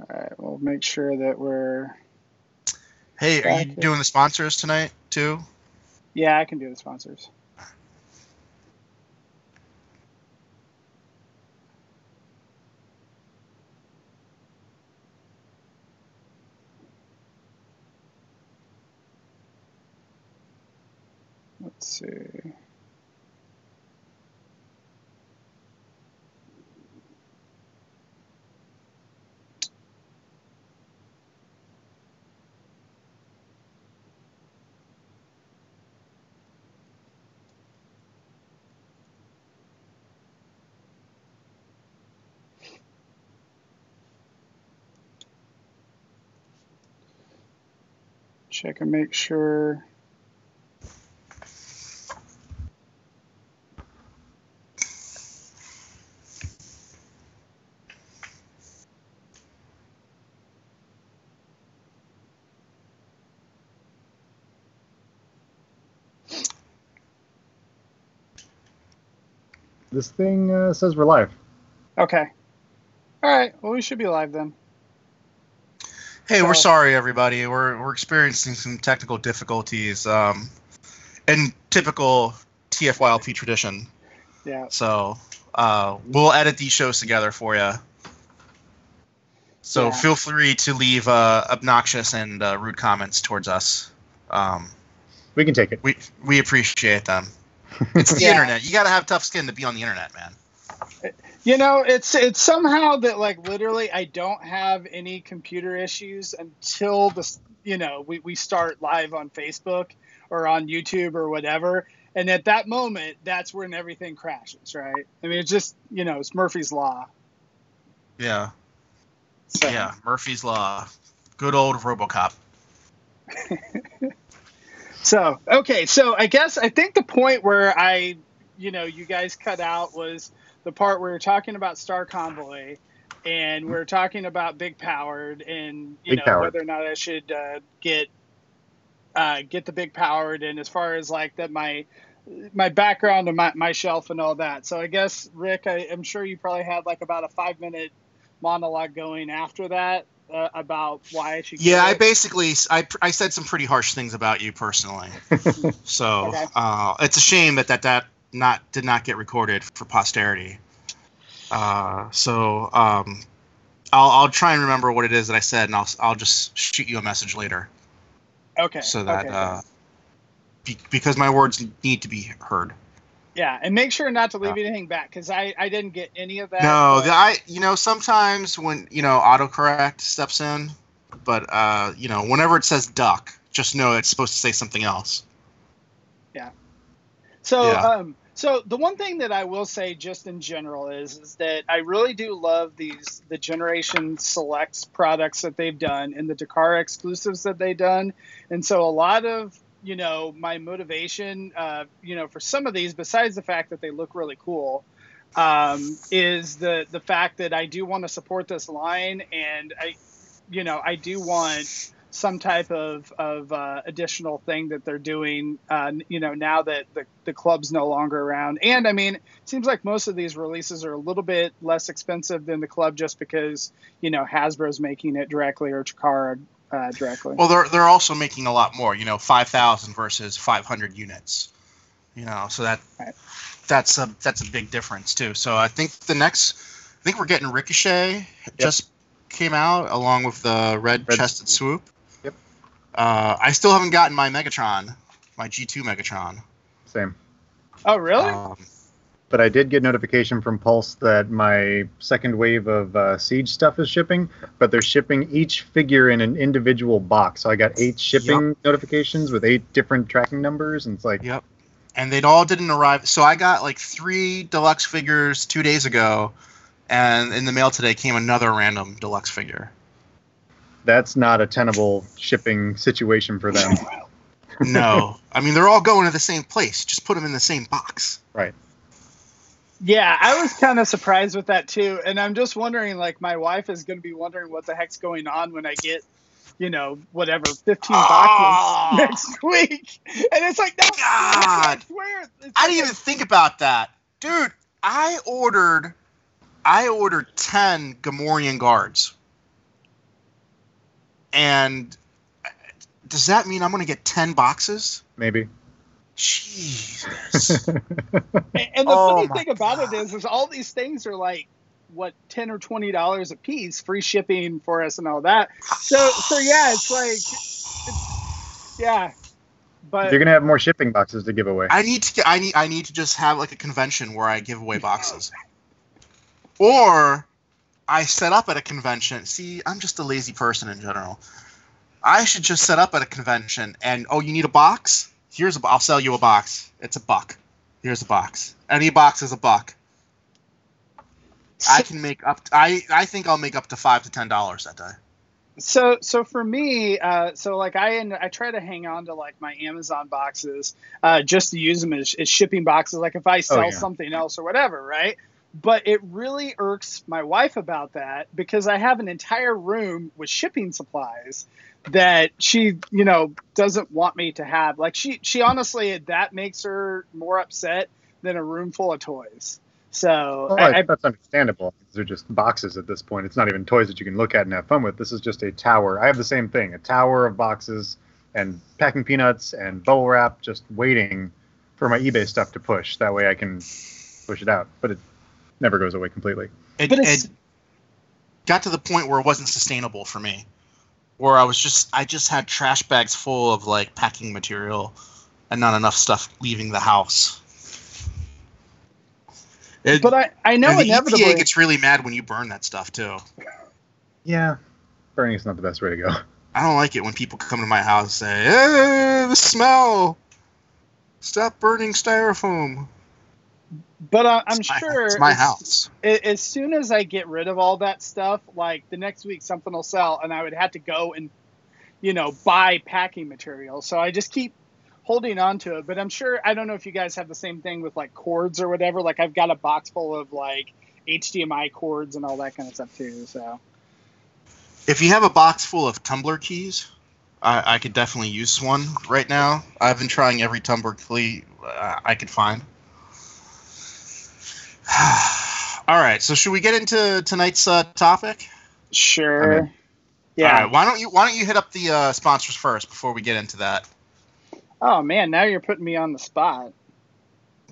All right, we'll make sure that we're... Hey, are you doing the sponsors tonight, too? Yeah, I can do the sponsors. Let's see. Check and make sure. This thing says we're live. Okay. All right. Well, we should be live then. Hey, we're sorry, everybody. We're experiencing some technical difficulties, in typical TFYLP tradition. Yeah. So we'll edit these shows together for you. So feel free to leave obnoxious and rude comments towards us. We can take it. We appreciate them. It's the internet. You got to have tough skin to be on the internet, man. You know, it's somehow that, like, literally I don't have any computer issues until we start live on Facebook or on YouTube or whatever. And at that moment, that's when everything crashes, right? I mean, it's just, it's Murphy's Law. Yeah. So. Yeah, Murphy's Law. Good old RoboCop. So, okay. So I think the point where you guys cut out was the part where we're talking about Star Convoy, and we're talking about Big Powered, and whether or not I should get the Big Powered, and as far as like that my background and my shelf and all that. So I guess, Rick, I'm sure you probably had like about a 5-minute monologue going after that about why I should. Yeah, I said some pretty harsh things about you personally. So okay. It's a shame that did not get recorded for posterity. I'll try and remember what it is that I said, and I'll just shoot you a message later. Okay. So that because my words need to be heard. Yeah, and make sure not to leave anything back, because I didn't get any of that. No, sometimes when autocorrect steps in, but whenever it says duck, just know it's supposed to say something else. Yeah. So so the one thing that I will say just in general is that I really do love the Generation Selects products that they've done and the Dakar exclusives that they've done, and so a lot of my motivation, for some of these, besides the fact that they look really cool, is the fact that I do want to support this line, and I do want some type of additional thing that they're doing, now that the club's no longer around. And I mean, it seems like most of these releases are a little bit less expensive than the club, just because, Hasbro's making it directly or Takara directly. Well, they're also making a lot more, 5,000 versus 500 units, so that's a big difference too. So I think we're getting Ricochet just came out along with the red chested swoop. Yep. I still haven't gotten my Megatron, my G2 Megatron. Same. Oh, really? But I did get notification from Pulse that my second wave of Siege stuff is shipping, but they're shipping each figure in an individual box. So I got 8 shipping notifications with 8 different tracking numbers, and it's like... Yep. And they all didn't arrive. So I got like 3 deluxe figures 2 days ago, and in the mail today came another random deluxe figure. That's not a tenable shipping situation for them. No. I mean, they're all going to the same place. Just put them in the same box. Right. Yeah, I was kind of surprised with that too, and I'm just wondering, like, my wife is going to be wondering what the heck's going on when I get, 15 boxes next week, and it's like, no, God, I swear, I didn't even think about that, dude. I ordered 10 Gamorrean guards. And does that mean I'm going to get 10 boxes? Maybe. Jesus. And the funny thing about it is all these things are like, what, $10 or $20 a piece, free shipping for us and all that. So yeah, it's like, yeah. But you're gonna have more shipping boxes to give away. I need to just have like a convention where I give away boxes, or I set up at a convention. See, I'm just a lazy person in general. I should just set up at a convention and you need a box? I'll sell you a box. It's $1. Here's a box. Any box is $1. I can make up. I think I'll make up to $5 to $10 that day. So for me, like I try to hang on to like my Amazon boxes, just to use them as shipping boxes. Like if I sell something else or whatever, right? But it really irks my wife about that because I have an entire room with shipping supplies that she, doesn't want me to have. Like she honestly, that makes her more upset than a room full of toys. So that's understandable. They're just boxes at this point. It's not even toys that you can look at and have fun with. This is just a tower. I have the same thing, a tower of boxes and packing peanuts and bubble wrap, just waiting for my eBay stuff to push. That way I can push it out. But it never goes away completely. It got to the point where it wasn't sustainable for me, where I just had trash bags full of like packing material and not enough stuff leaving the house. But I know inevitably EPA gets really mad when you burn that stuff too. Yeah, burning is not the best way to go. I don't like it when people come to my house and say, "Hey, the smell! Stop burning styrofoam." But I'm sure it's my house. As soon as I get rid of all that stuff, like the next week something will sell, and I would have to go and buy packing material. So I just keep holding on to it. But I'm sure, I don't know if you guys have the same thing with like cords or whatever. Like I've got a box full of like HDMI cords and all that kind of stuff too. So if you have a box full of tumbler keys, I could definitely use one right now. I've been trying every tumbler key I could find. All right, so should we get into tonight's topic? Sure. Yeah. All right, why don't you hit up the sponsors first before we get into that? Oh man, now you're putting me on the spot.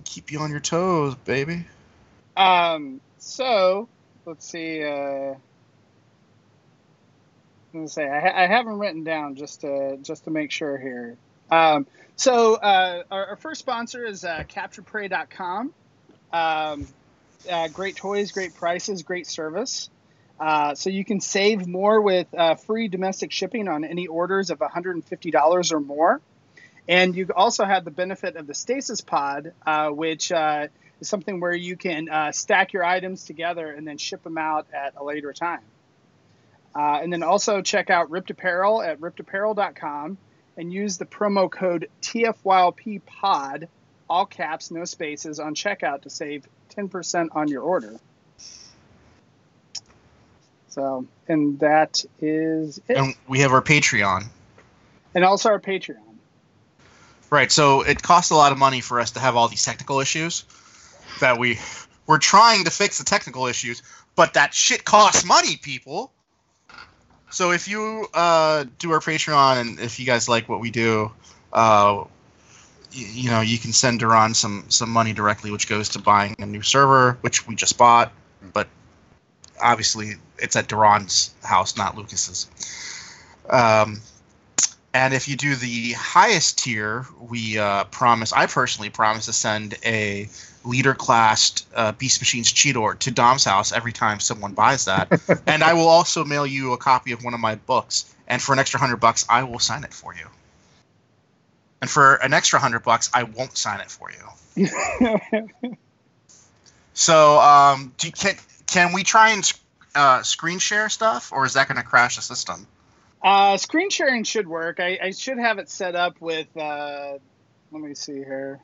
Keep you on your toes, baby. So let's see. I'm gonna say I have them written down just to make sure here. So our first sponsor is CapturePrey.com. Great toys, great prices, great service. So you can save more with free domestic shipping on any orders of $150 or more. And you also have the benefit of the Stasis Pod, which is something where you can stack your items together and then ship them out at a later time. And then also check out Ripped Apparel at rippedapparel.com and use the promo code TFYLPPOD, all caps, no spaces, on checkout to save 10% on your order. So, and that is it. And we have our Patreon. And also our Patreon. Right, so it costs a lot of money for us to have all these technical issues that we're trying to fix the technical issues, but that shit costs money, people. So if you do our Patreon and if you guys like what we do, you can send Duran some money directly, which goes to buying a new server, which we just bought, but obviously it's at Duran's house, not Lucas's. And if you do the highest tier, I personally promise to send a leader-classed Beast Machines Cheetor to Dom's house every time someone buys that. And I will also mail you a copy of one of my books. And for an extra $100, I will sign it for you. And for an extra $100, I won't sign it for you. So, can we try and screen share stuff, or is that going to crash the system? Screen sharing should work. I should have it set up with, let me see here.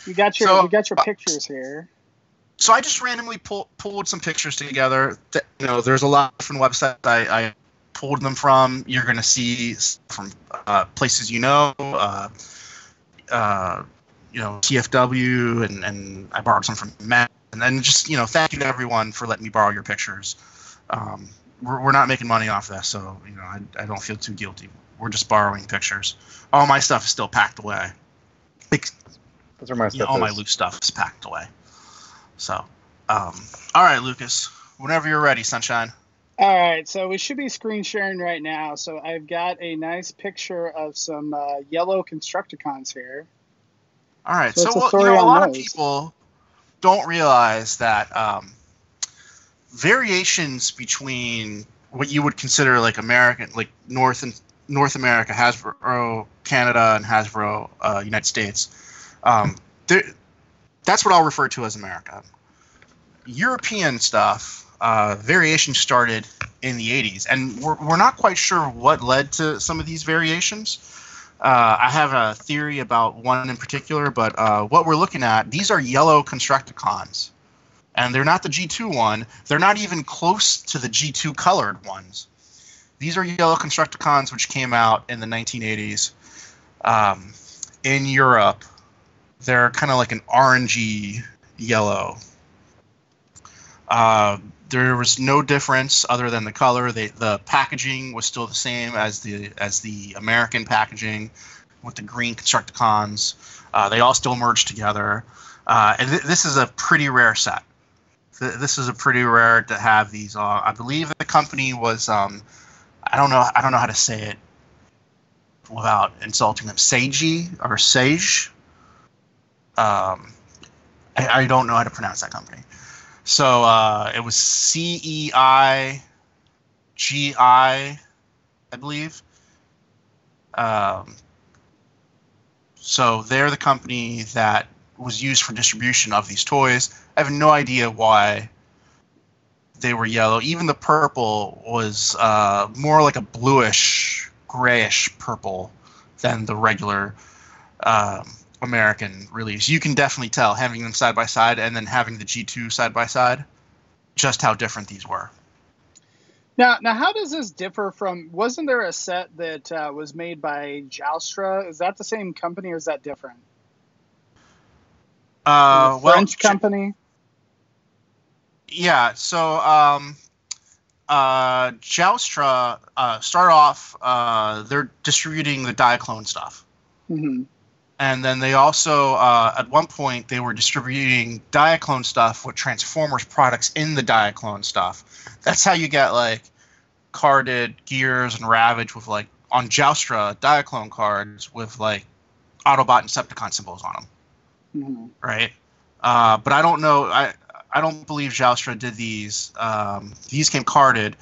You got your pictures here. So I just randomly pulled some pictures together. There's a lot of different websites I pulled them from. You're going to see from places TFW, and I borrowed some from Matt. And then just, thank you to everyone for letting me borrow your pictures. we're not making money off this, so I don't feel too guilty. We're just borrowing pictures. All my stuff is still packed away. Those are my stuff. All my loose stuff is packed away. So, all right, Lucas, whenever you're ready, sunshine. All right, so we should be screen sharing right now. So I've got a nice picture of some yellow Constructicons here. All right, so a lot of people don't realize that variations between what you would consider like American, like North America, Hasbro Canada, and Hasbro United States, that's what I'll refer to as America. European stuff, variations started in the 80s, and we're not quite sure what led to some of these variations. I have a theory about one in particular, but what we're looking at, these are yellow Constructicons, and they're not the G2 one. They're not even close to the G2 colored ones. These are yellow Constructicons which came out in the 1980s. In Europe, they're kind of like an orangey yellow. There was no difference other than the color. The packaging was still the same as the American packaging with the green Constructicons. They all still merged together. And this is a pretty rare set. This is a pretty rare to have these. I believe the company was I don't know how to say it without insulting them. Seiji or Sage. I don't know how to pronounce that company. So it was CEIGI, I believe. So they're the company that was used for distribution of these toys. I have no idea why they were yellow. Even the purple was more like a bluish, grayish purple than the regular American release. You can definitely tell, having them side by side and then having the G2 side by side, just how different these were. Now, how does this differ from? Wasn't there a set that was made by Joustra? Is that the same company or is that different? French company. Yeah. So Joustra start off. They're distributing the Diaclone stuff. Mm-hmm. And then they also, at one point, they were distributing Diaclone stuff with Transformers products in the Diaclone stuff. That's how you get, like, carded Gears and Ravage with, like, on Joustra, Diaclone cards with, like, Autobot and Decepticon symbols on them. Mm-hmm. Right? But I don't know. I don't believe Joustra did these. These came carded.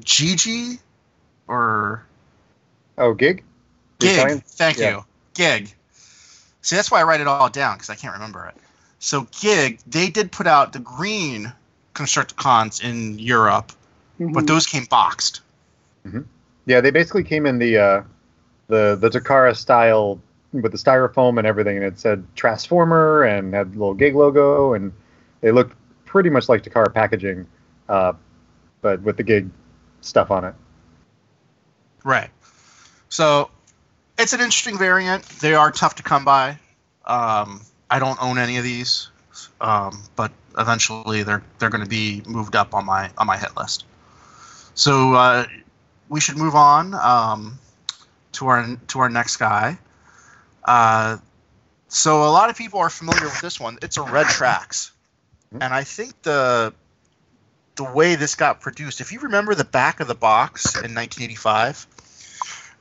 Gigi? Or... Oh, Gig? Gig. Thank you. Gig. See, that's why I write it all down, because I can't remember it. So Gig, they did put out the green Constructicons in Europe, mm-hmm. but those came boxed. Mm-hmm. Yeah, they basically came in the Takara style with the styrofoam and everything, and it said Transformer and had the little Gig logo, and they looked pretty much like Takara packaging, but with the Gig stuff on it. Right. So it's an interesting variant. They are tough to come by. I don't own any of these, but eventually they're going to be moved up on my hit list. So we should move on to our next guy. So a lot of people are familiar with this one. It's a Red Trax, and I think the way this got produced, if you remember the back of the box in 1985.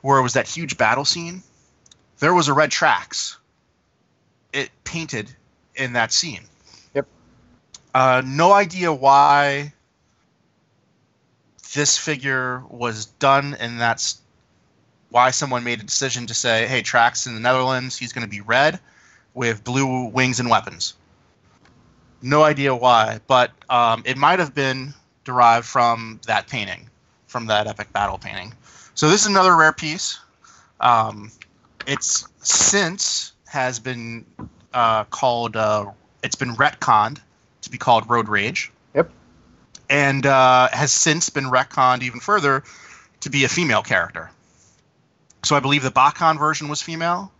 Where it was that huge battle scene, there was a Red Trax. It painted in that scene. Yep. No idea why this figure was done, and that's why someone made a decision to say, hey, Trax in the Netherlands, he's going to be red with blue wings and weapons. No idea why, but it might have been derived from that painting, from that epic battle painting. So this is another rare piece. It's since has been called. It's been retconned to be called Road Rage. Yep. And has since been retconned even further to be a female character. So I believe the Bakhan version was female,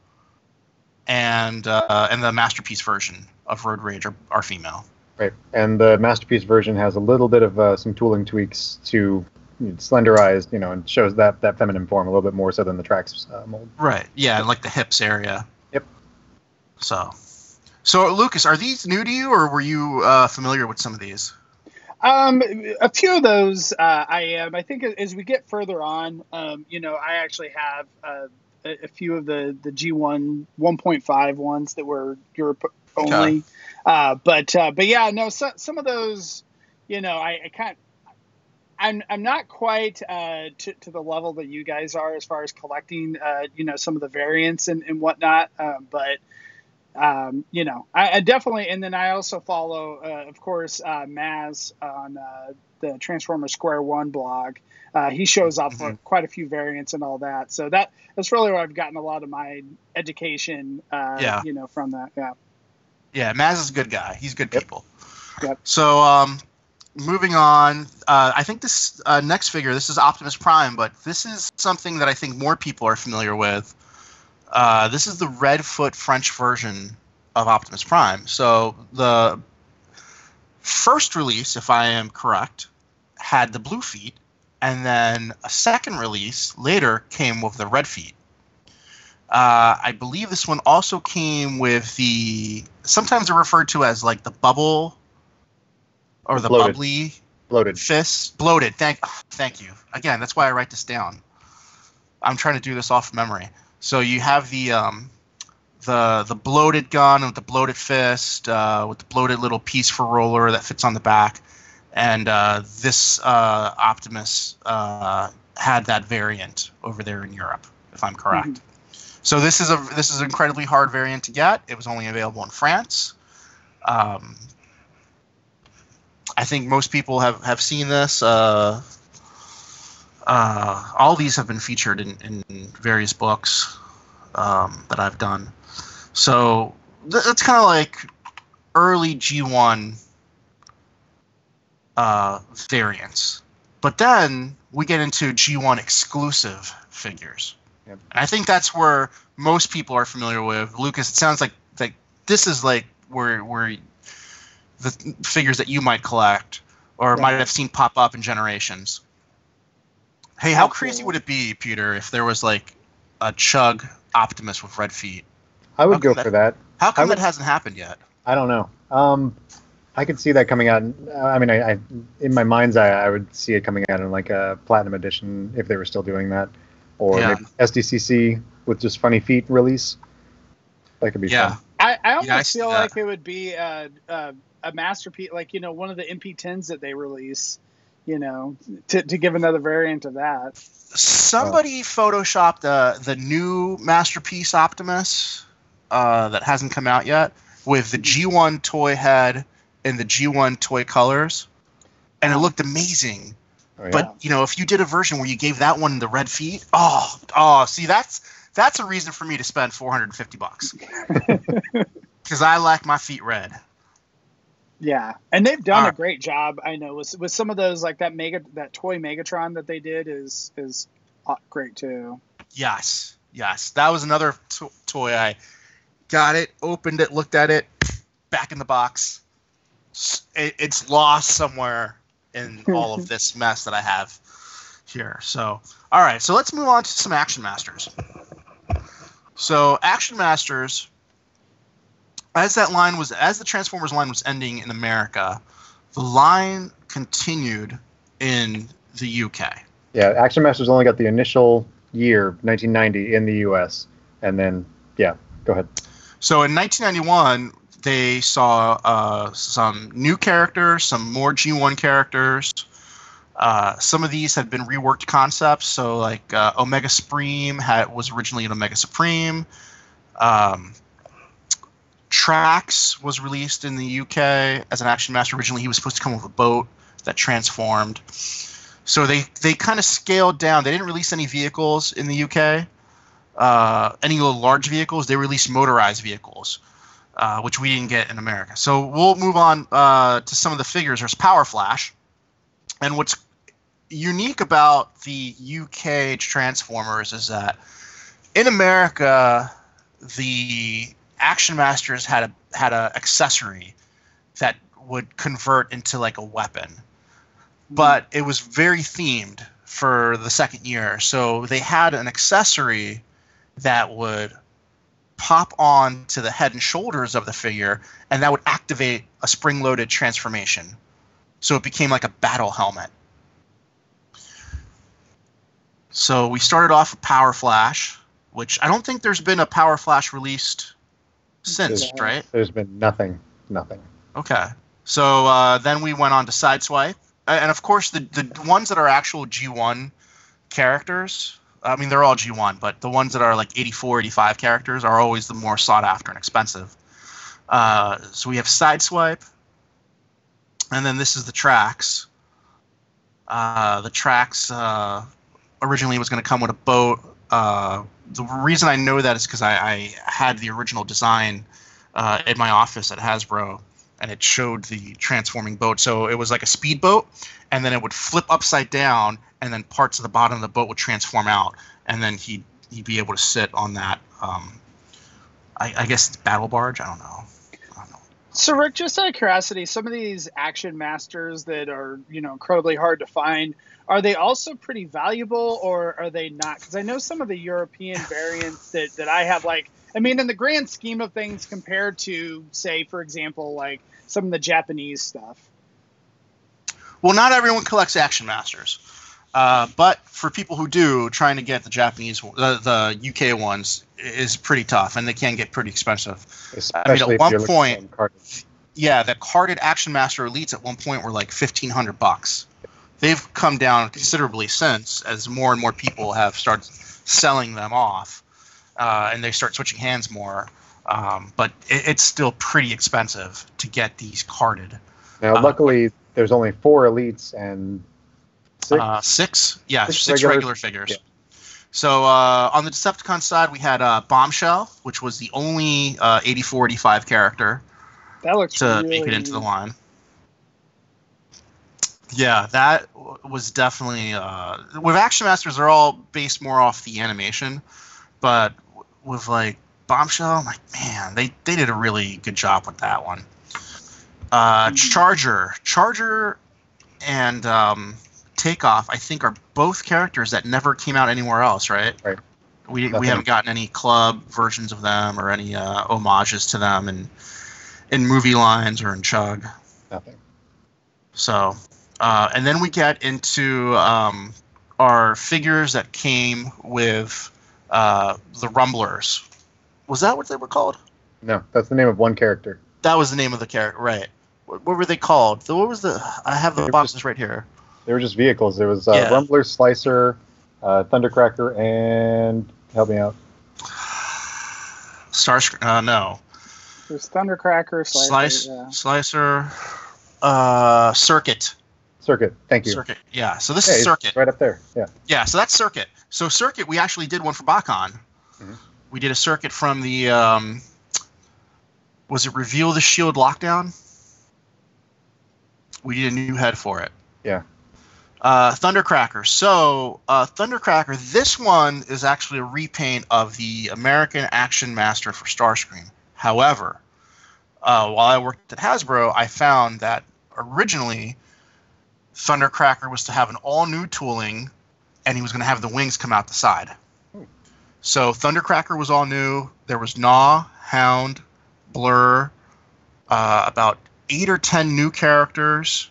and the Masterpiece version of Road Rage are female. Right, and the Masterpiece version has a little bit of some tooling tweaks to slenderized, and shows that feminine form a little bit more so than the Trax mold. Right. Yeah, like the hips area. Yep. So Lucas, are these new to you, or were you familiar with some of these? A few of those I am. I think as we get further on, I actually have a few of the G1 1.5 ones that were Europe only. But yeah, no, some of those, I'm not quite to the level that you guys are as far as collecting, some of the variants and whatnot. But I definitely, and then I also follow, of course, Maz on the Transformers Square One blog. He shows up for quite a few variants and all that. So that's really where I've gotten a lot of my education, from that. Yeah. Yeah, Maz is a good guy. He's good people. Yep. So, moving on, I think this next figure, this is Optimus Prime, but this is something that I think more people are familiar with. This is the Redfoot French version of Optimus Prime. So the first release, if I am correct, had the blue feet, and then a second release later came with the red feet. I believe this one also came with sometimes they're referred to as like the bubble or the bloated fist. Bloated. Thank you. Again, that's why I write this down. I'm trying to do this off memory. So you have the bloated gun with the bloated fist, with the bloated little piece for roller that fits on the back, and this Optimus had that variant over there in Europe, if I'm correct. Mm-hmm. So this is an incredibly hard variant to get. It was only available in France. I think most people have seen this. All these have been featured in various books that I've done. So that's kind of like early G1 variants. But then we get into G1 exclusive figures. Yep. And I think that's where most people are familiar with. Lucas, it sounds like this is like where the figures that you might collect or might have seen pop up in Generations. Hey, how crazy would it be, Peter, if there was like a Chug Optimus with red feet? I would go for that. How come that hasn't happened yet? I don't know. I could see that coming out. I mean, I in my mind's eye, I would see it coming out in like a Platinum Edition if they were still doing that, or maybe SDCC with just funny feet release. That could be fun. I almost feel like it would be a masterpiece, like one of the MP10s that they release. To give another variant of that. Somebody photoshopped the new Masterpiece Optimus that hasn't come out yet with the G1 toy head and the G1 toy colors, and it looked amazing. Oh, yeah. But if you did a version where you gave that one the red feet, see that's a reason for me to spend $450 because I like my feet red. Yeah, and they've done a great job. I know with some of those, like that toy Megatron that they did is great too. Yes, that was another toy. I got it, opened it, looked at it, back in the box. It's lost somewhere in all of this mess that I have here. So, all right, so let's move on to some Action Masters. So, Action Masters. As the Transformers line was ending in America, the line continued in the UK. Yeah, Action Masters only got the initial year, 1990, in the US, and then go ahead. So in 1991, they saw some new characters, some more G1 characters. Some of these had been reworked concepts. So like Omega Supreme was originally an Omega Supreme. Trax was released in the UK as an Action Master. Originally, he was supposed to come with a boat that transformed. So they kind of scaled down. They didn't release any vehicles in the UK, any large vehicles. They released motorized vehicles, which we didn't get in America. So we'll move on to some of the figures. There's Power Flash. And what's unique about the UK Transformers is that in America, the Action Masters had a accessory that would convert into like a weapon. But it was very themed for the second year. So they had an accessory that would pop on to the head and shoulders of the figure, and that would activate a spring-loaded transformation. So it became like a battle helmet. So we started off with Power Flash, which I don't think there's been a Power Flash released since, right? There's been nothing. Okay. So then we went on to Sideswipe. And of course, the ones that are actual G1 characters, I mean, they're all G1, but the ones that are like 84, 85 characters are always the more sought after and expensive. So we have Sideswipe, and then this is the Trax. The Trax originally was going to come with a boat. The reason I know that is because I had the original design in my office at Hasbro, and it showed the transforming boat. So it was like a speedboat, and then it would flip upside down, and then parts of the bottom of the boat would transform out, and then he'd be able to sit on that. I guess it's battle barge. I don't know. So Rick, just out of curiosity, some of these action masters that are incredibly hard to find, are they also pretty valuable, or are they not? Because I know some of the European variants that I have, like, I mean, in the grand scheme of things, compared to, say, for example, like some of the Japanese stuff. Well, not everyone collects Action Masters, but for people who do, trying to get the Japanese, the UK ones is pretty tough, and they can get pretty expensive. Especially at one point, yeah, the carded Action Master Elites at one point were like $1,500. They've come down considerably since, as more and more people have started selling them off. And they start switching hands more, but it's still pretty expensive to get these carded. Now, luckily, there's only 4 elites and 6 regular figures. Yeah. So on the Decepticon side, we had Bombshell, which was the only 84, 85 character that looks to really make it into the line. Yeah, that was definitely with Action Masters, they're all based more off the animation, but with like Bombshell, I'm like, man, they did a really good job with that one. Charger and Takeoff, I think, are both characters that never came out anywhere else, right? Right. We haven't gotten any club versions of them or any homages to them in movie lines or in Chug. Nothing. So, and then we get into our figures that came with the Rumblers. Was that what they were called? No, that's the name of one character. That was the name of the character, right? What were they called? What was the? I have the boxes right here. They were just vehicles. There was Rumbler, Slicer, Thundercracker, and help me out. No. There's Thundercracker, Slicer, Circuit. Circuit. Thank you. Circuit. Yeah. So this is Circuit. Right up there. Yeah. Yeah. So that's Circuit. So Circuit, we actually did one for BotCon. Mm-hmm. We did a Circuit from the. Was it Reveal the Shield Lockdown? We did a new head for it. Yeah. Thundercracker. So Thundercracker, this one is actually a repaint of the American Action Master for Starscream. However, while I worked at Hasbro, I found that originally Thundercracker was to have an all-new tooling, and he was going to have the wings come out the side. So Thundercracker was all new. There was Gnaw, Hound, Blur, about 8 or 10 new characters.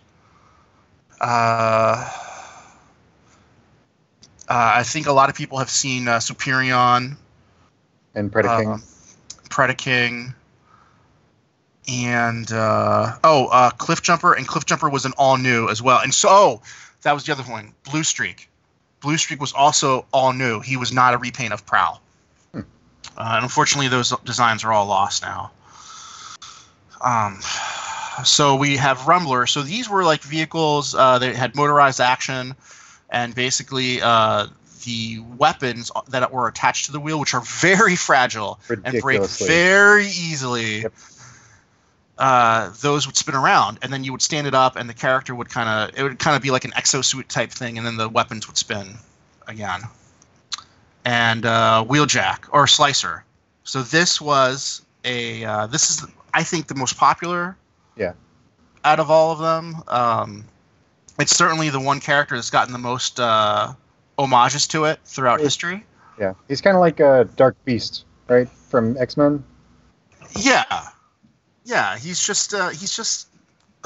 I think a lot of people have seen Superion and Predaking. Predaking. And Cliff Jumper, and Cliff Jumper was an all new as well. And so that was the other one, Blue Streak. Blue Streak was also all new. He was not a repaint of Prowl. And unfortunately, those designs are all lost now. So we have Rumbler. So these were like vehicles that had motorized action, and basically the weapons that were attached to the wheel, which are very fragile and break very easily. Yep. Those would spin around, and then you would stand it up, and the character would kind of be like an exosuit type thing, and then the weapons would spin again. And Wheeljack or Slicer. So this was this is I think the most popular out of all of them. It's certainly the one character that's gotten the most homages to it throughout history. Yeah, he's kind of like a Dark Beast, right, from X-Men. Yeah. He's just a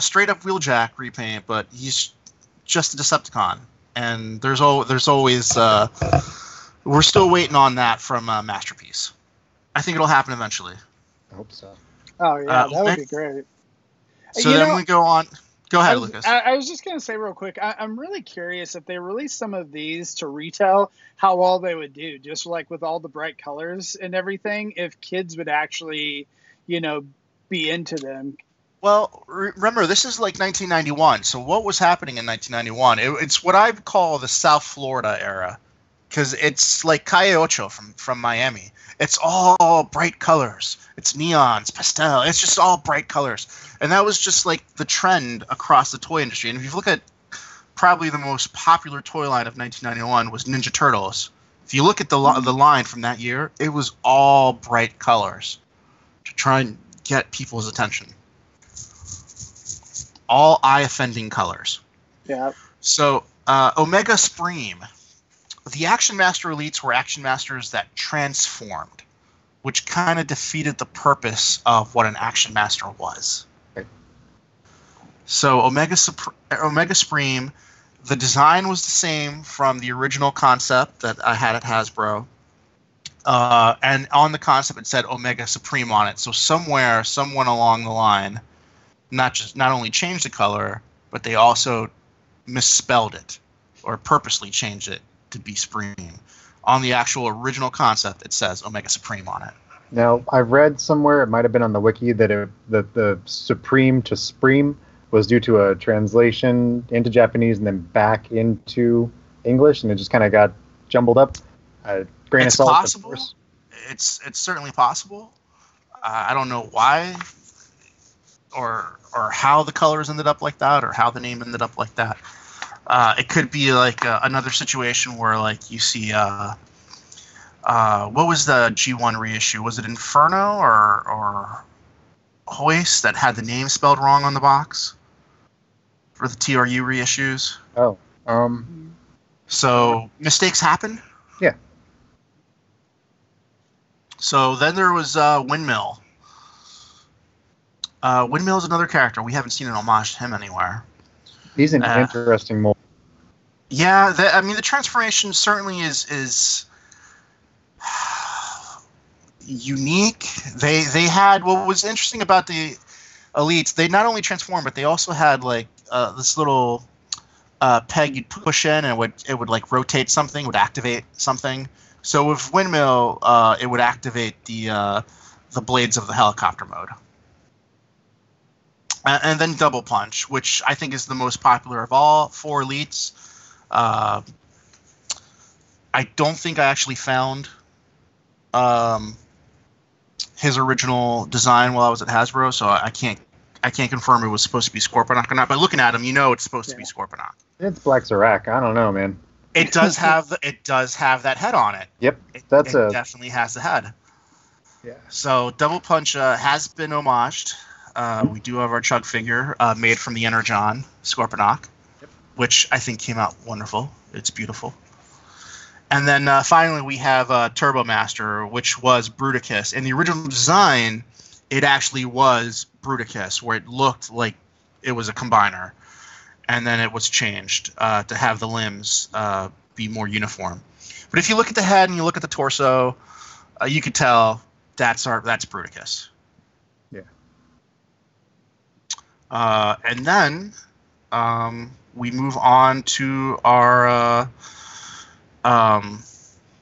straight up Wheeljack repaint, but he's just a Decepticon. And there's always we're still waiting on that from Masterpiece. I think it'll happen eventually. I hope so. Oh yeah, that would be great. So then we go on. Go ahead, Lucas. I was just going to say real quick, I'm really curious if they release some of these to retail, how well they would do, just like with all the bright colors and everything, if kids would actually, be into them. Well, remember, this is like 1991, so what was happening in 1991? It's what I call the South Florida era, because it's like Calle Ocho from Miami. It's all bright colors. It's neons, pastel. It's just all bright colors. And that was just like the trend across the toy industry. And if you look at probably the most popular toy line of 1991 was Ninja Turtles. If you look at the line from that year, it was all bright colors to try and get people's attention. All eye-offending colors. Yeah. So Omega Supreme. The Action Master Elites were Action Masters that transformed, which kind of defeated the purpose of what an Action Master was. Right. So Omega Supreme, the design was the same from the original concept that I had at Hasbro. And on the concept it said Omega Supreme on it. So someone along the line not only changed the color, but they also misspelled it or purposely changed it to be Supreme. On the actual original concept, it says Omega Supreme on it. Now, I've read somewhere, it might have been on the wiki, that the Supreme to Supreme was due to a translation into Japanese and then back into English, and it just kind of got jumbled up. Grain of salt, possible. Of course. It's certainly possible. I don't know why or how the colors ended up like that or how the name ended up like that. It could be like another situation where like you see what was the G1 reissue? Was it Inferno or Hoist that had the name spelled wrong on the box for the TRU reissues? Oh, so mistakes happen. Yeah. So then there was Windmill. Windmill is another character. We haven't seen an homage to him anywhere. He's an interesting mold. Yeah, the transformation certainly is unique. They had what was interesting about the Elites. They not only transformed, but they also had like this little peg you'd push in, and it would like rotate something, would activate something. So with Windmill, it would activate the blades of the helicopter mode. And then Double Punch, which I think is the most popular of all 4 Elites. I don't think I actually found his original design while I was at Hasbro, so I can't confirm it was supposed to be Scorponok or not. But looking at him, it's supposed to be Scorponok. It's Black Zarak. I don't know, man. It does have that head on it. Yep, it definitely has the head. Yeah. So Double Punch has been homaged. We do have our Chug figure made from the Energon Scorponok, which I think came out wonderful. It's beautiful. And then finally we have Turbo Master, which was Bruticus. In the original design, it actually was Bruticus, where it looked like it was a combiner. And then it was changed to have the limbs be more uniform. But if you look at the head and you look at the torso, you could tell that's Bruticus. Yeah. And then we move on to our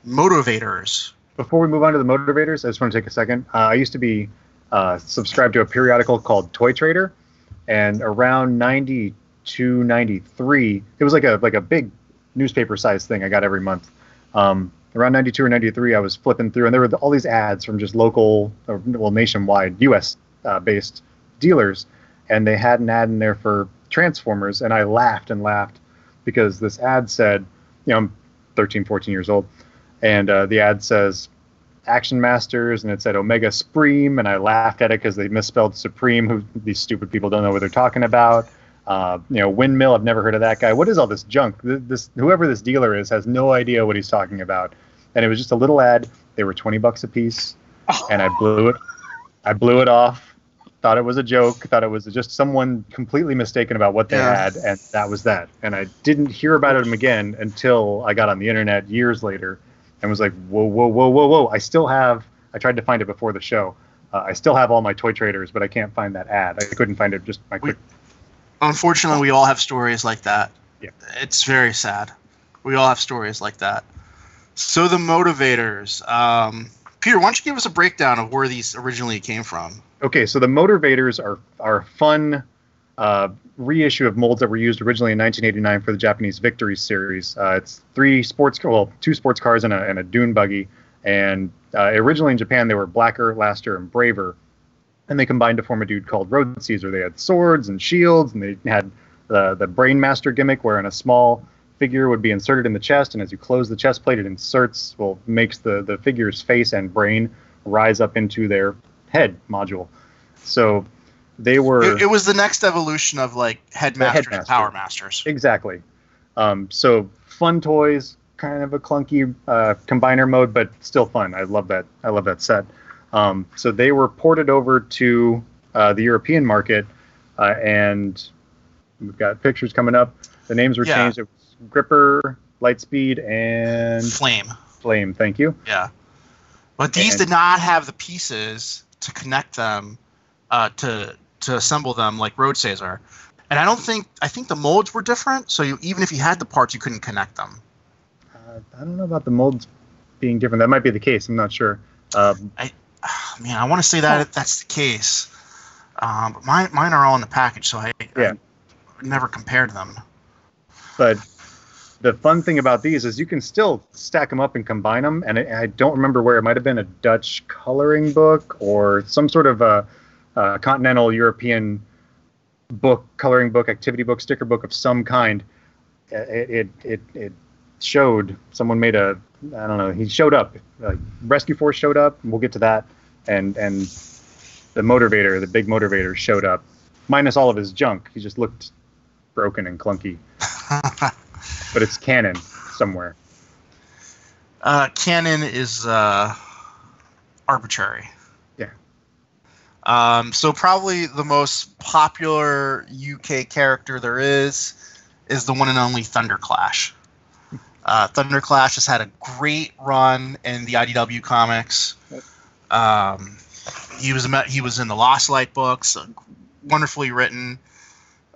motivators. Before we move on to the motivators, I just want to take a second. I used to be subscribed to a periodical called Toy Trader, and around 92, 93, it was like a big newspaper-sized thing I got every month. Around 92 or 93, I was flipping through, and there were all these ads from just local, nationwide, U.S.-based dealers, and they had an ad in there for Transformers, and I laughed and laughed because this ad said, I'm 13, 14 years old, and the ad says, Action Masters, and it said Omega Supreme, and I laughed at it because they misspelled Supreme. Who these stupid people don't know what they're talking about. Windmill. I've never heard of that guy. What is all this junk? Whoever this dealer is has no idea what he's talking about. And it was just a little ad. They were $20 a piece, and I blew it. I blew it off. Thought it was a joke. Thought it was just someone completely mistaken about what they had, and that was that. And I didn't hear about them again until I got on the internet years later, and was like, whoa, whoa, whoa, whoa, whoa! I tried to find it before the show. I still have all my toy traders, but I can't find that ad. I couldn't find it. Unfortunately, we all have stories like that. Yeah, it's very sad. We all have stories like that. So the motivators. Peter, why don't you give us a breakdown of where these originally came from? Okay, so the Motivators are fun reissue of molds that were used originally in 1989 for the Japanese Victory series. It's two sports cars and a dune buggy. And originally in Japan, they were Blacker, Laster, and Braver. And they combined to form a dude called Road Caesar. They had swords and shields, and they had the Brain Master gimmick, wherein a small figure would be inserted in the chest, and as you close the chest plate, it makes the figure's face and brain rise up into their head module. So they were... It was the next evolution of like Headmaster and Power Masters. Exactly. So fun toys, kind of a clunky combiner mode, but still fun. I love that set. So they were ported over to the European market, and we've got pictures coming up. The names were changed. It was Gripper, Lightspeed, and... Flame, thank you. Yeah. But these did not have the pieces to connect them, to assemble them like Road Caesar. And I think the molds were different, so even if you had the parts, you couldn't connect them. I don't know about the molds being different. That might be the case. I'm not sure. I want to say that that's the case. But mine are all in the package, so I never compared them. But the fun thing about these is you can still stack them up and combine them. And I don't remember where. It might have been a Dutch coloring book or some sort of a continental European book, coloring book, activity book, sticker book of some kind. It showed someone made he showed up. Rescue Force showed up. And we'll get to that. And the motivator, the big motivator showed up. Minus all of his junk. He just looked broken and clunky. But it's canon somewhere. Canon is arbitrary. Yeah. So probably the most popular UK character there is the one and only Thunderclash. Thunderclash has had a great run in the IDW comics. He was in the Lost Light books, wonderfully written.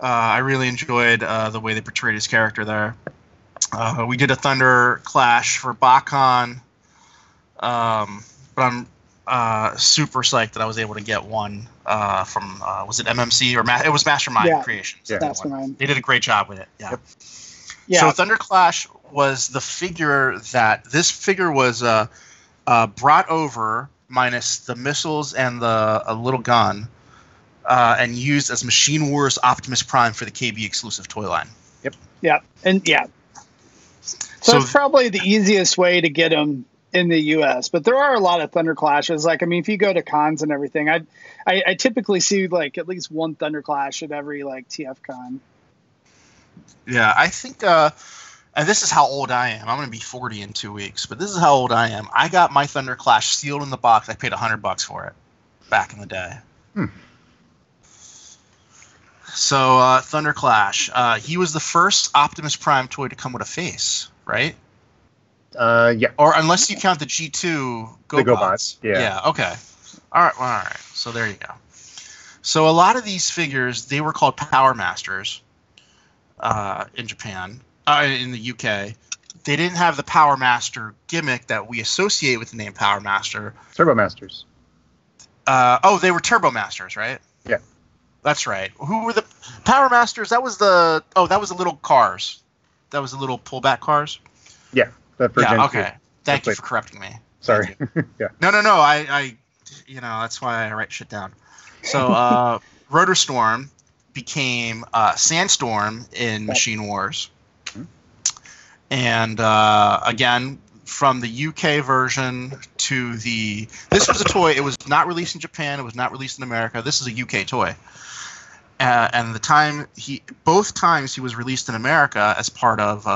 I really enjoyed the way they portrayed his character there. We did a Thunderclash for BotCon, but I'm super psyched that I was able to get one from was it MMC or it was Mastermind Creations. Yeah, Mastermind. They did a great job with it. Yeah. Yep. Yeah. So Thunderclash was the figure this figure was brought over minus the missiles and a little gun, and used as Machine Wars Optimus Prime for the KB exclusive toy line. Yep. Yeah, and So it's probably the easiest way to get them in the U.S. But there are a lot of Thunderclashes. Like, I mean, if you go to cons and everything, I typically see like at least one Thunderclash at every like TF con. Yeah, I think, and this is how old I am. I'm going to be 40 in 2 weeks, but this is how old I am. I got my Thunderclash sealed in the box. I paid $100 for it back in the day. So Thunderclash, he was the first Optimus Prime toy to come with a face, right? Yeah. Or unless you count the G2 GoBots. Yeah. Okay. All right. So there you go. So a lot of these figures, they were called Power Masters in Japan, in the UK. They didn't have the Power Master gimmick that we associate with the name Power Master. Turbo Masters. They were Turbo Masters, right? Yeah. That's right. Who were the Power Masters? That was the little cars. That was the little pullback cars. Yeah. Okay. Thank you for correcting me. Sorry. Yeah. No. I that's why I write shit down. So Rotor Storm became Sandstorm in Machine Wars, and again from the UK version to the. This was a toy. It was not released in Japan. It was not released in America. This is a UK toy. And both times he was released in America as part of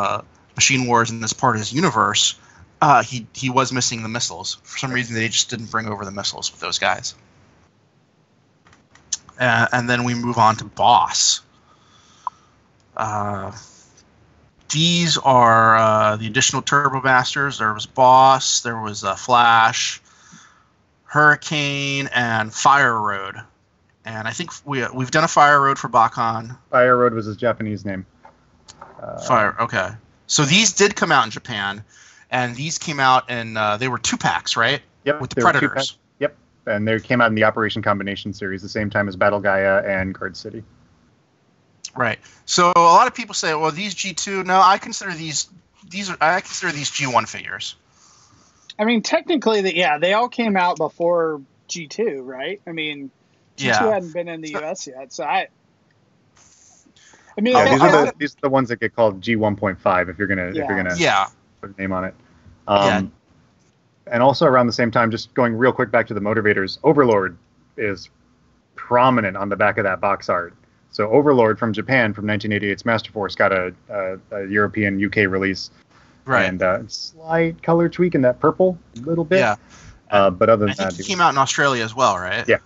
Machine Wars and as part of his universe, he was missing the missiles. For some reason, they just didn't bring over the missiles with those guys. And then we move on to Boss. These are the additional Turbo Masters. There was Boss, there was Flash, Hurricane, and Fire Road. And I think we've done a Fire Road for Bakon. Fire Road was his Japanese name. Okay. So these did come out in Japan, and these came out in they were 2-packs, right? Yep. With the Predators. Yep. And they came out in the Operation Combination series, the same time as Battle Gaia and Guard City. Right. So a lot of people say, well, these G2. No, I consider these G1 figures. I mean, technically, they all came out before G2, right? I mean, G2 hadn't been in the US yet, so I mean, these are the ones that get called G1.5 if you're gonna put a name on it. And also around the same time, just going real quick back to the motivators, Overlord is prominent on the back of that box art. So Overlord from Japan from 1988's Master Force got a European UK release, right? And slight color tweak in that purple, a little bit. Yeah. But other than I think that, it came out in Australia as well, right? Yeah.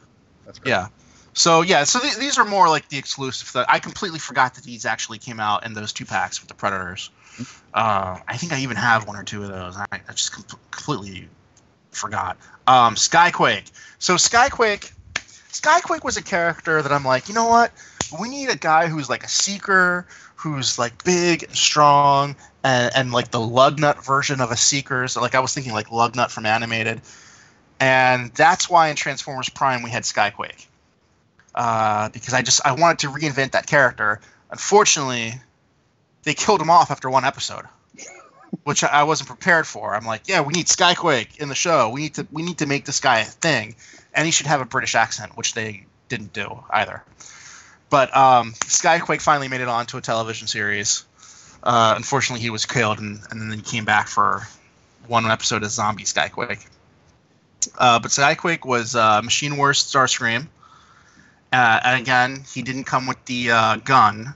That's correct. Yeah. So these are more like the exclusive. I completely forgot that these actually came out in those 2-packs with the Predators. I think I even have 1 or 2 of those. I just completely forgot. Skyquake. So Skyquake was a character that I'm like, you know what? We need a guy who's like a Seeker, who's like big and strong, and like the Lugnut version of a Seeker. So like I was thinking like Lugnut from Animated. And that's why in Transformers Prime we had Skyquake. Because I wanted to reinvent that character. Unfortunately, they killed him off after 1 episode, which I wasn't prepared for. I'm like, yeah, we need Skyquake in the show. We need to make this guy a thing, and he should have a British accent, which they didn't do either. But Skyquake finally made it onto a television series. Unfortunately, he was killed, and then he came back for 1 episode as Zombie Skyquake. But Skyquake was Machine Wars Starscream. And again, he didn't come with the gun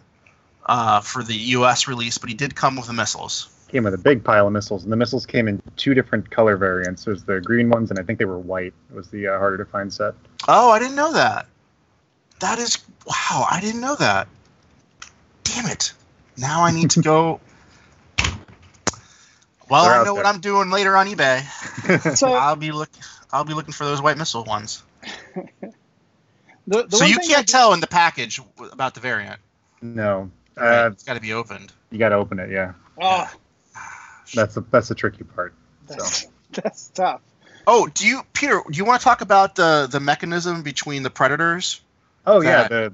for the U.S. release, but he did come with the missiles. Came with a big pile of missiles, and the missiles came in 2 different color variants. There's the green ones, and I think they were white. It was the harder to find set. Oh, I didn't know that. That is... Wow, I didn't know that. Damn it. Now I need to go... Well, I know what I'm doing later on eBay. So I'll be looking for those white missile ones. So you can't tell in the package about the variant. No, it's got to be opened. You got to open it, yeah. Oh, that's the tricky part. That's tough. Oh, Peter? Do you want to talk about the mechanism between the Predators? Oh yeah,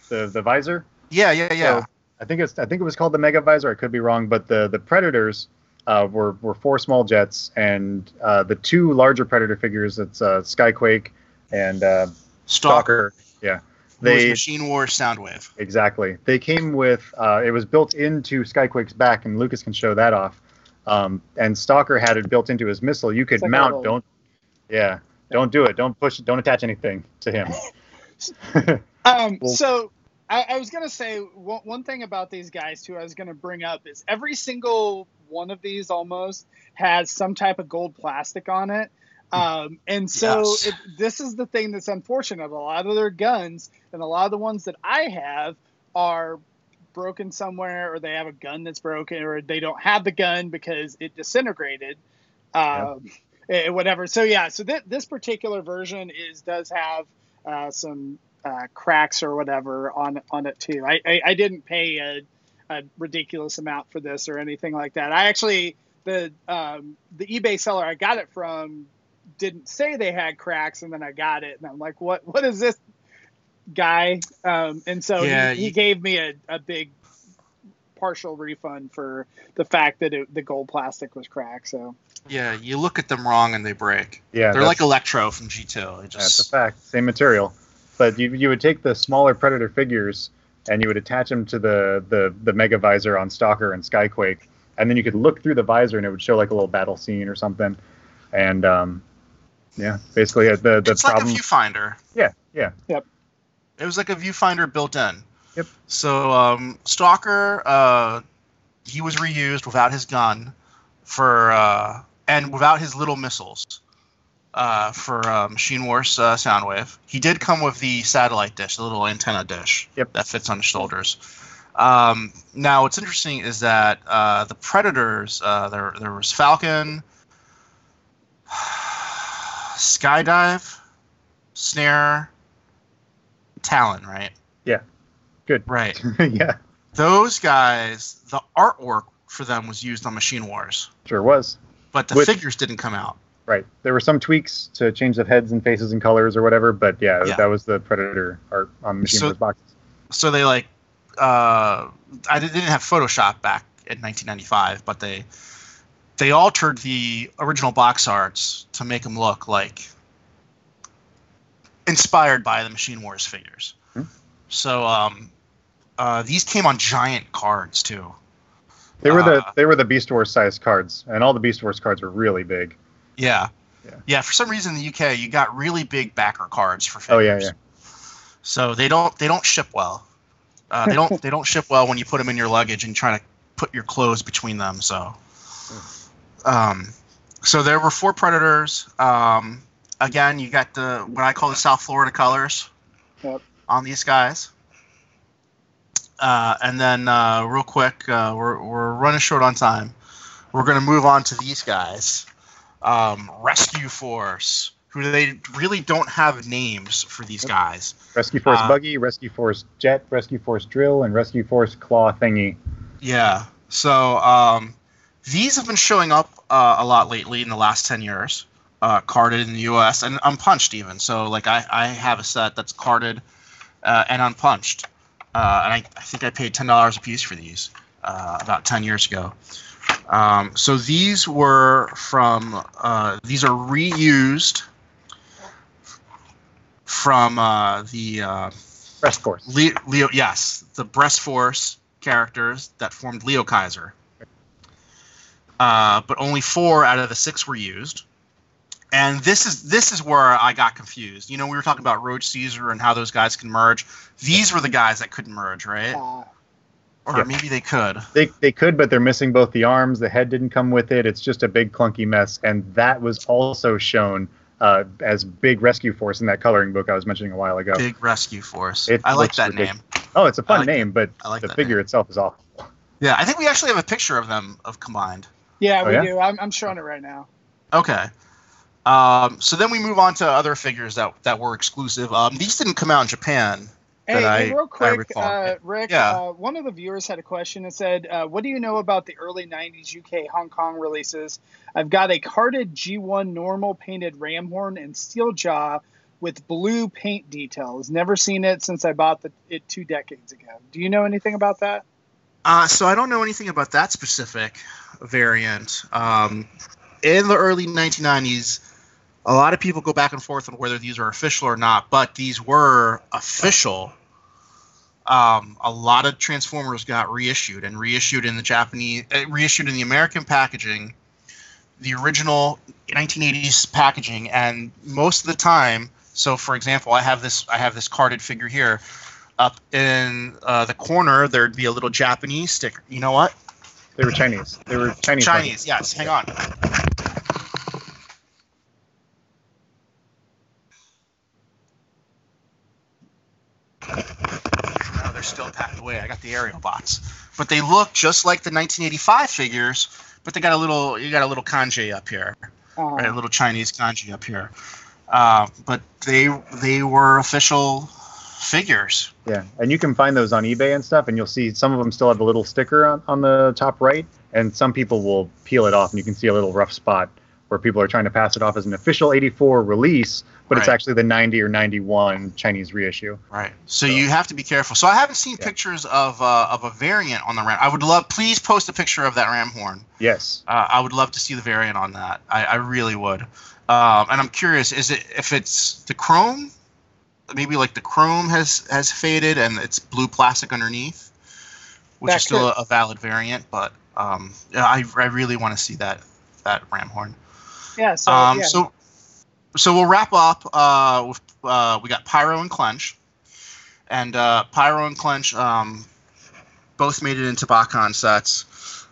the visor. Yeah. So I think it was called the Mega Visor. I could be wrong, but the Predators were 4 small jets, and the 2 larger Predator figures. It's Skyquake and Stalker. Yeah. They Machine Wars Soundwave. Exactly. They came with it was built into Skyquake's back, and Lucas can show that off. And Stalker had it built into his missile. You could mount. Don't do it. Don't push it. Don't attach anything to him. So I was gonna say one thing about these guys too. I was gonna bring up is every single one of these almost has some type of gold plastic on it. And so this is the thing that's unfortunate. A lot of their guns and a lot of the ones that I have are broken somewhere, or they have a gun that's broken, or they don't have the gun because it disintegrated, whatever. So this particular version does have some cracks or whatever on it too. I didn't pay a ridiculous amount for this or anything like that. I actually the eBay seller I got it from didn't say they had cracks, and then I got it, and I'm like, what is this guy? And so he gave me a big partial refund for the fact that the gold plastic was cracked. So yeah, you look at them wrong and they break. Yeah, they're like Electro from G2. That's a fact. Same material, but you would take the smaller Predator figures and you would attach them to the Mega Visor on Stalker and Skyquake, and then you could look through the visor and it would show like a little battle scene or something. And yeah, basically the it's problem. Like a viewfinder. Yeah. Yep. It was like a viewfinder built in. Yep. So Stalker, he was reused without his gun and without his little missiles for Machine Wars Soundwave. He did come with the satellite dish, the little antenna dish that fits on his shoulders. Now, what's interesting is that the Predators, there was Falcon, Skydive, Snare, Talon, right? Yeah. Good. Right. Yeah. Those guys, the artwork for them was used on Machine Wars. Sure was. But the figures didn't come out. Right. There were some tweaks to change the heads and faces and colors or whatever, but that was the Predator art on Machine Wars boxes. So they I didn't have Photoshop back in 1995, but they altered the original box arts to make them look like inspired by the Machine Wars figures. Hmm. So these came on giant cards too. They were the Beast Wars size cards, and all the Beast Wars cards were really big. Yeah. For some reason in the UK, you got really big backer cards for figures. Oh yeah. So they don't ship well. They don't ship well when you put them in your luggage and try to put your clothes between them. So, so there were 4 Predators. Again, you got what I call the South Florida colors on these guys. And then real quick, we're running short on time. We're going to move on to these guys. Rescue Force, who they really don't have names for these guys. Rescue Force Buggy, Rescue Force Jet, Rescue Force Drill, and Rescue Force Claw Thingy. Yeah. So these have been showing up a lot lately in the last 10 years, carded in the U.S. and unpunched even. So like I have a set that's carded and unpunched. And I think I paid $10 a piece for these about 10 years ago. So these were these are reused from the Breast Force. Leo, yes, the Breast Force characters that formed Leo Kaiser. But only 4 out of the 6 were used. And this is where I got confused. You know, we were talking about Roach Caesar and how those guys can merge. These were the guys that couldn't merge, right? Or maybe they could. They could, but they're missing both the arms. The head didn't come with it. It's just a big clunky mess. And that was also shown as Big Rescue Force in that coloring book I was mentioning a while ago. Big Rescue Force. I like that name. Oh, it's a fun name, but the figure itself is awful. Yeah, I think we actually have a picture of them combined. Yeah, we do. I'm showing it right now. Okay. So then we move on to other figures that were exclusive. These didn't come out in Japan. Hey, real quick, Rick, one of the viewers had a question and said, what do you know about the early 90s UK Hong Kong releases? I've got a carded G1 normal painted ram horn and steel jaw with blue paint details. Never seen it since I bought it 2 decades ago. Do you know anything about that? So I don't know anything about that specific variant. In the early 1990s, a lot of people go back and forth on whether these are official or not, but these were official. A lot of Transformers got reissued in the reissued in the American packaging, the original 1980s packaging, and most of the time. So, for example, I have this carded figure here. Up in the corner, there'd be a little Japanese sticker. You know what? They were Chinese. Chinese, yes. Hang on. No, they're still packed away. I got the aerial bots, but they look just like the 1985 figures, but you got a little kanji up here, right? A little Chinese kanji up here. But they were official figures. Yeah, and you can find those on eBay and stuff, and you'll see some of them still have the little sticker on the top right, and some people will peel it off, and you can see a little rough spot where people are trying to pass it off as an official 84 release, but it's actually the 90 or 91 Chinese reissue. Right. So you have to be careful. So I haven't seen pictures of a variant on the Ram. I would love, please post a picture of that Ram horn. Yes. I would love to see the variant on that. I really would. And I'm curious, if it's the chrome? Maybe like the chrome has faded and it's blue plastic underneath, which is still a valid variant, but I really want to see that ram horn. Yeah. So we'll wrap up with we got Pyro and Clench, and Pyro and Clench both made it into BotCon sets.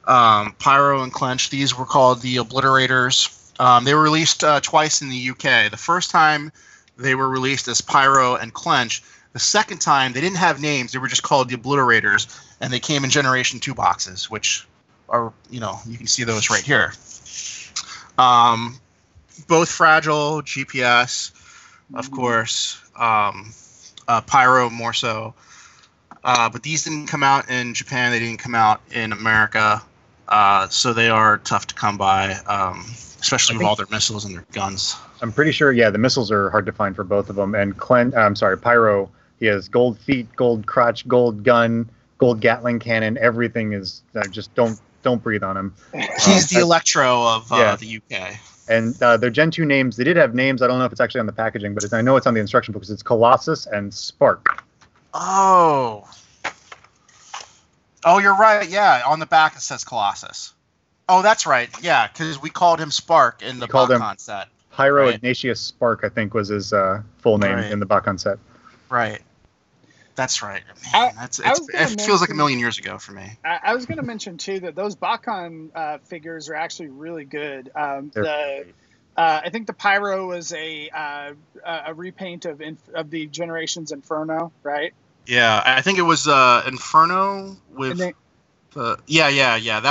Pyro and Clench, these were called the Obliterators. They were released twice in the UK. The first time they were released as Pyro and Clench. The second time they didn't have names; they were just called the Obliterators, and they came in Generation 2 boxes, which are, you can see those right here. Both fragile, GPS, of course. Pyro more so. But these didn't come out in Japan. They didn't come out in America. So they are tough to come by, especially with all their missiles and their guns. I'm pretty sure, the missiles are hard to find for both of them. And Pyro, he has gold feet, gold crotch, gold gun, gold Gatling cannon. Everything is just don't breathe on him. He's the Electro of the UK. And their Gen 2 names, they did have names. I don't know if it's actually on the packaging, but I know it's on the instruction books. It's Colossus and Sparc. Oh, you're right. Yeah, on the back it says Colossus. Oh, that's right. Yeah, because we called him Sparc in the BotCon set. Pyro Ignatius Sparc, I think, was his full name in the BotCon set. Right. That's right. Man, it feels like a million years ago for me. I was going to mention, too, that those BotCon figures are actually really good. I think the Pyro was a repaint of the Generations Inferno, right? Yeah, I think it was Inferno with that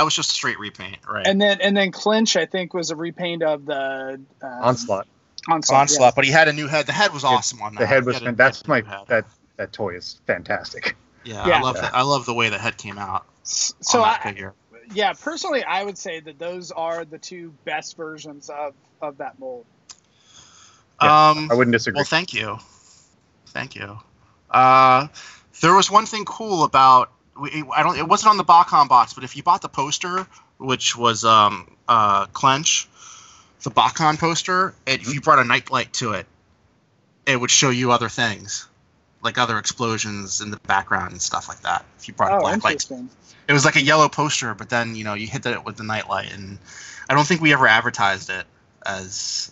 was just a straight repaint, right? And then Clinch, I think, was a repaint of the Onslaught. Yes. But he had a new head. The head was awesome on that. The head was that toy is fantastic. Yeah. I love the way the head came out. So on that figure. Yeah, personally, I would say that those are the two best versions of that mold. I wouldn't disagree. Well, thank you. There was one thing cool about it wasn't on the BotCon box, but if you bought the poster, which was Clench, the BotCon poster, if you brought a nightlight to it, it would show you other things, like other explosions in the background and stuff like that. If you brought a black light, it was like a yellow poster, but then you hit it with the nightlight, and I don't think we ever advertised it as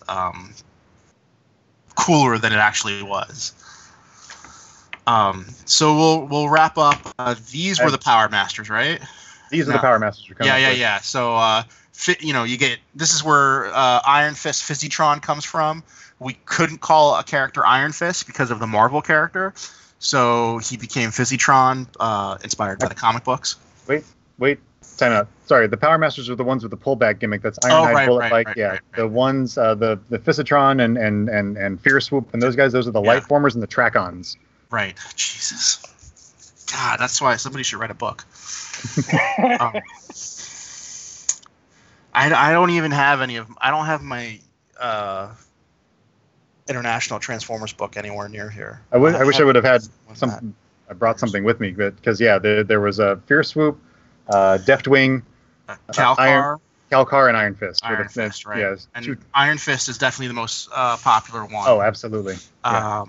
cooler than it actually was. So we'll wrap up. These were the Power Masters, right? These are the Power Masters. Yeah. So you get this is where Iron Fist Physitron comes from. We couldn't call a character Iron Fist because of the Marvel character, so he became Physitron, inspired by the comic books. Wait, time out. Sorry, the Power Masters are the ones with the pullback gimmick. That's Ironhide, Bullet-like. Right. The ones, the Physitron and Fear Swoop and those guys. Those are the Light Formers and the Tracons. Right. Jesus. God, that's why somebody should write a book. I don't even have any of them. I don't have my International Transformers book anywhere near here. I wish I would have had some. I brought something with me, because there was a Fear Swoop, Deftwing, Calcar, and Iron Fist. Iron Fist, right? Yeah, and Iron Fist is definitely the most popular one. Oh, absolutely. Yeah.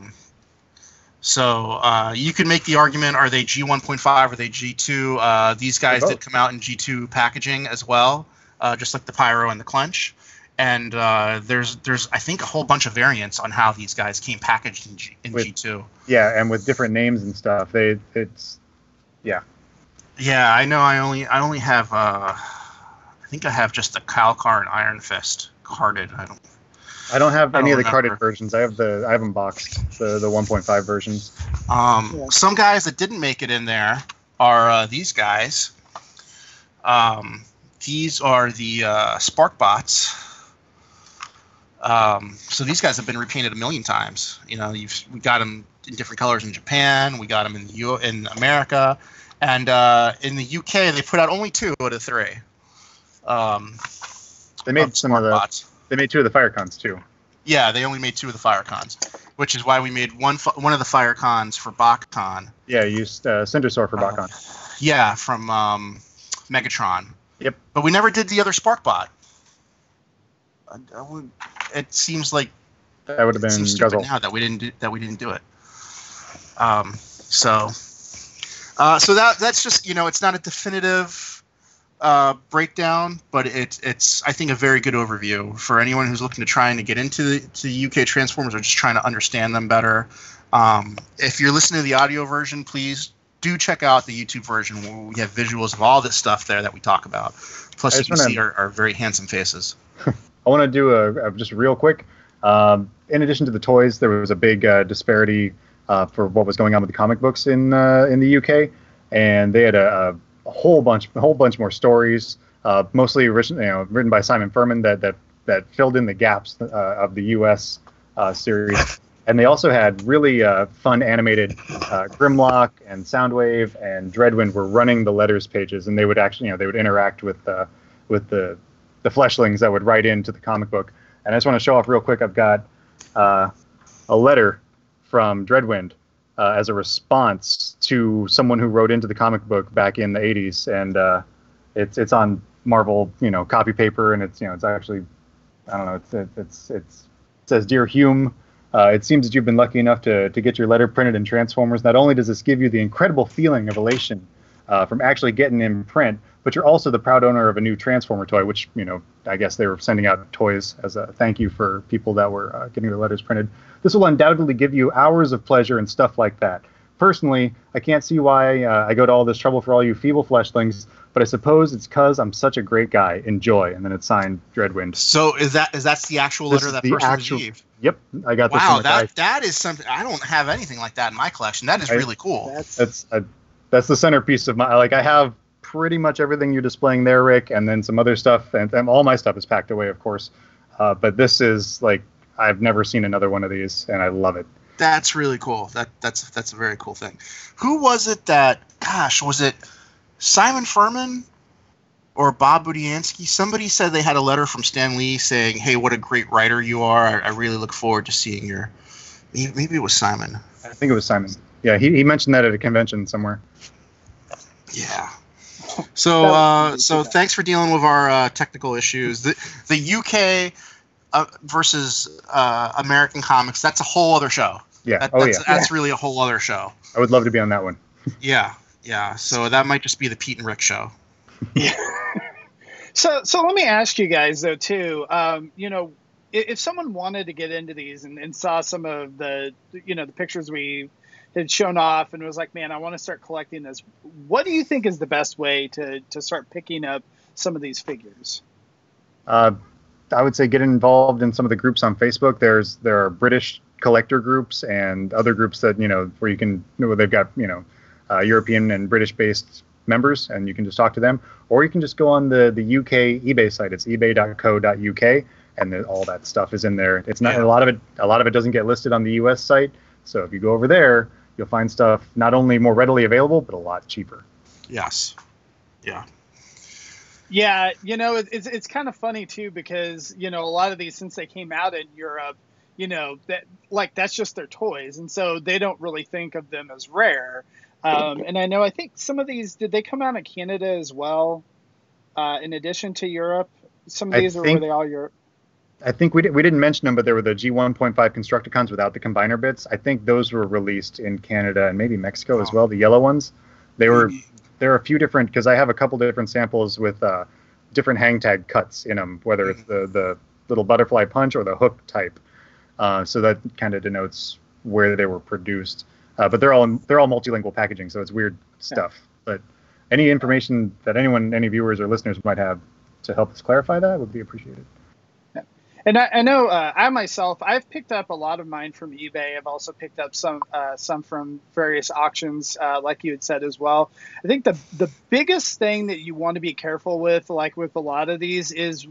So you could make the argument: are they G1.5? Are they G2? These guys did come out in G2 packaging as well, just like the Pyro and the Clench. And there's I think a whole bunch of variants on how these guys came packaged in G2. Yeah, and with different names and stuff. Yeah, I know. I only have I think I have just the Calcar and Iron Fist carded. I don't have any of the carded versions. I have them boxed, the 1.5 versions. Some guys that didn't make it in there are these guys. These are the Sparc Bots. So these guys have been repainted a million times. We got them in different colors in Japan. We got them in America, and in the UK they put out only 2 out of 3. They made some of the Bots. They made 2 of the Firecons too. Yeah, they only made 2 of the Firecons, which is why we made one of the Firecons for BotCon. Yeah, you used Cindersaur for BotCon. Yeah, from Megatron. Yep. But we never did the other Sparc Bot. It seems like that would have been stupid now that we didn't do it. So that's just it's not a definitive breakdown, but it's I think a very good overview for anyone who's looking to trying to get into the UK Transformers or just trying to understand them better. If you're listening to the audio version, please do check out the YouTube version where we have visuals of all this stuff there that we talk about. Plus, you can see our very handsome faces. I want to do just real quick. In addition to the toys, there was a big disparity for what was going on with the comic books in the UK, and they had a whole bunch more stories, mostly written by Simon Furman that filled in the gaps of the US series. And they also had really fun animated Grimlock and Soundwave and Dreadwind were running the letters pages, and they would actually they would interact with the fleshlings that would write into the comic book. And I just want to show off real quick. I've got a letter from Dreadwind as a response to someone who wrote into the comic book back in the 80s, and it's on Marvel copy paper, and it's actually I don't know it says, "Dear Hume, it seems that you've been lucky enough to get your letter printed in Transformers. Not only does this give you the incredible feeling of elation from actually getting in print, but you're also the proud owner of a new Transformer toy," which, I guess they were sending out toys as a thank you for people that were getting their letters printed. "This will undoubtedly give you hours of pleasure and stuff like that. Personally, I can't see why I go to all this trouble for all you feeble fleshlings, but I suppose it's because I'm such a great guy. Enjoy." And then it's signed Dreadwind. So is that the actual letter that person received? Yep, I got this. Wow, that is something. I don't have anything like that in my collection. That is really cool. That's the centerpiece of my. I have pretty much everything you're displaying there, Rick, and then some other stuff, and all my stuff is packed away, of course. But this is I've never seen another one of these, and I love it. That's really cool. That's a very cool thing. Who was it that? Gosh, was it Simon Furman or Bob Budiansky? Somebody said they had a letter from Stan Lee saying, "Hey, what a great writer you are. I really look forward to seeing your." Maybe it was Simon. I think it was Simon. Yeah, he mentioned that at a convention somewhere. Yeah. So thanks for dealing with our technical issues. The UK versus American comics, that's a whole other show. Yeah. That's really a whole other show. I would love to be on that one. Yeah. So that might just be the Pete and Rick show. Yeah. So let me ask you guys though too. If someone wanted to get into these and saw some of the the pictures we had shown off and was like, man, I want to start collecting this, what do you think is the best way to start picking up some of these figures? I would say get involved in some of the groups on Facebook. There are British collector groups and other groups that where you can they've got European and British based members, and you can just talk to them, or you can just go on the UK eBay site. It's ebay.co.uk, and all that stuff is in there. It's not a lot of it doesn't get listed on the US site. So if you go over there, you'll find stuff not only more readily available, but a lot cheaper. Yes. Yeah. Yeah, it's kind of funny too, because a lot of these, since they came out in Europe, that's just their toys, and so they don't really think of them as rare. And I think some of these, did they come out in Canada as well? In addition to Europe, some of these were they all Europe? I think we didn't mention them, but there were the G1.5 Constructicons without the combiner bits. I think those were released in Canada and maybe Mexico as well. The yellow ones. There are a few different, because I have a couple different samples with different hang tag cuts in them, whether it's the little butterfly punch or the hook type. So that kind of denotes where they were produced. But they're all multilingual packaging, so it's weird stuff. Yeah. But any information that any viewers or listeners might have to help us clarify that would be appreciated. And I know I myself, I've picked up a lot of mine from eBay. I've also picked up some from various auctions, like you had said as well. I think the biggest thing that you want to be careful with, like with a lot of these, is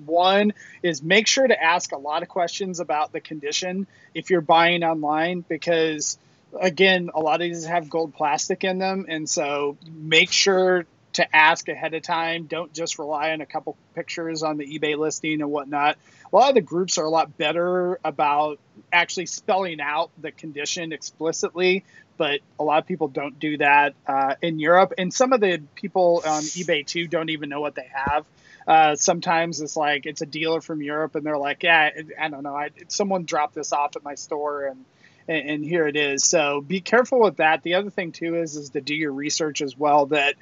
make sure to ask a lot of questions about the condition if you're buying online, because again, a lot of these have gold plastic in them, and so make sure to ask ahead of time. Don't just rely on a couple pictures on the eBay listing and whatnot. A lot of the groups are a lot better about actually spelling out the condition explicitly, but a lot of people don't do that in Europe. And some of the people on eBay too don't even know what they have. Sometimes it's like it's a dealer from Europe and they're like, yeah, I don't know, someone dropped this off at my store and here it is. So be careful with that. The other thing too is to do your research as well, that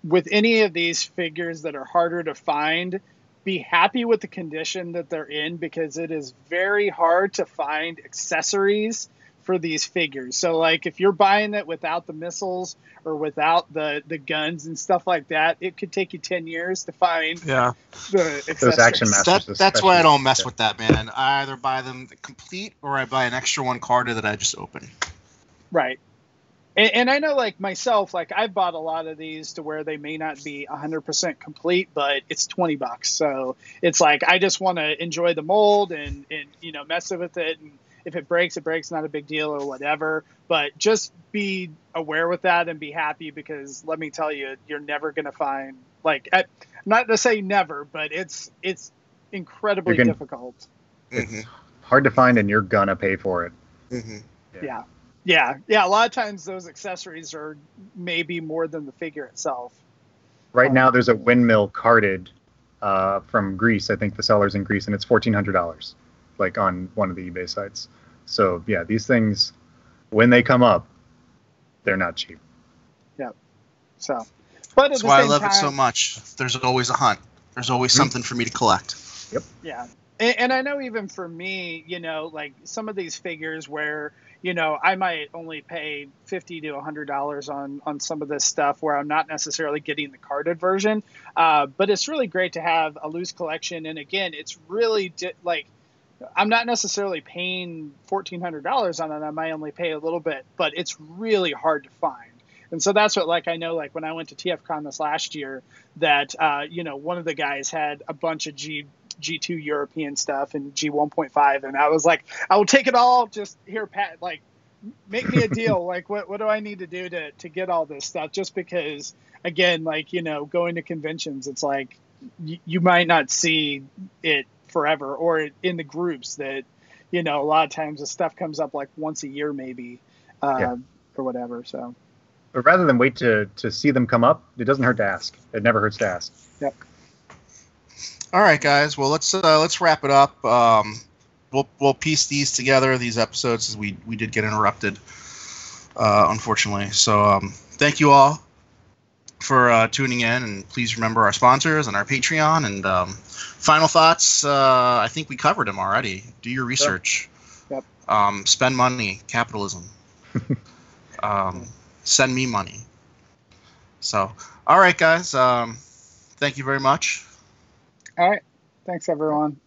with any of these figures that are harder to find, be happy with the condition that they're in, because it is very hard to find accessories for these figures. So like if you're buying it without the missiles or without the guns and stuff like that, it could take you 10 years to find the accessories. Those Action Masters. That's why I don't mess with that, man. I either buy them complete or I buy an extra one carded that I just open. Right. And I know, like myself, like I've bought a lot of these to where they may not be 100% complete, but it's $20. So it's like I just want to enjoy the mold and you know, mess with it. And if it breaks, it breaks, not a big deal or whatever. But just be aware with that and be happy, because let me tell you, you're never going to find, like, not to say never, but it's incredibly difficult. It's hard to find, and you're gonna pay for it. Yeah. A lot of times those accessories are maybe more than the figure itself. Right now, there's a windmill carded from Greece. I think the seller's in Greece, and it's $1,400, like on one of the eBay sites. So yeah, these things, when they come up, they're not cheap. Yep. So, but that's why I love it so much. There's always a hunt. There's always something for me to collect. Yep. Yeah. And I know even for me, you know, like some of these figures where, you know, I might only pay $50 to $100 on some of this stuff where I'm not necessarily getting the carded version. But it's really great to have a loose collection. And again, it's really like, I'm not necessarily paying $1,400 on it. I might only pay a little bit, but it's really hard to find. And so that's what, like, I know, like when I went to TFCon this last year, that, you know, one of the guys had a bunch of G2 European stuff and G1.5, and I was like, I will take it all. Just here, Pat, like, make me a deal. Like, what do I need to do to get all this stuff? Just because, again, like, you know, going to conventions, it's like you might not see it forever, or in the groups that, you know, a lot of times the stuff comes up like once a year maybe, or whatever. So, but rather than wait to see them come up, it doesn't hurt to ask. It never hurts to ask. Yep. All right, guys. Well, let's wrap it up. We'll piece these together, these episodes, as we did get interrupted, unfortunately. So thank you all for tuning in, and please remember our sponsors and our Patreon. And final thoughts. I think we covered them already. Do your research. Yep. Spend money. Capitalism. Send me money. So, all right, guys. Thank you very much. All right. Thanks, everyone.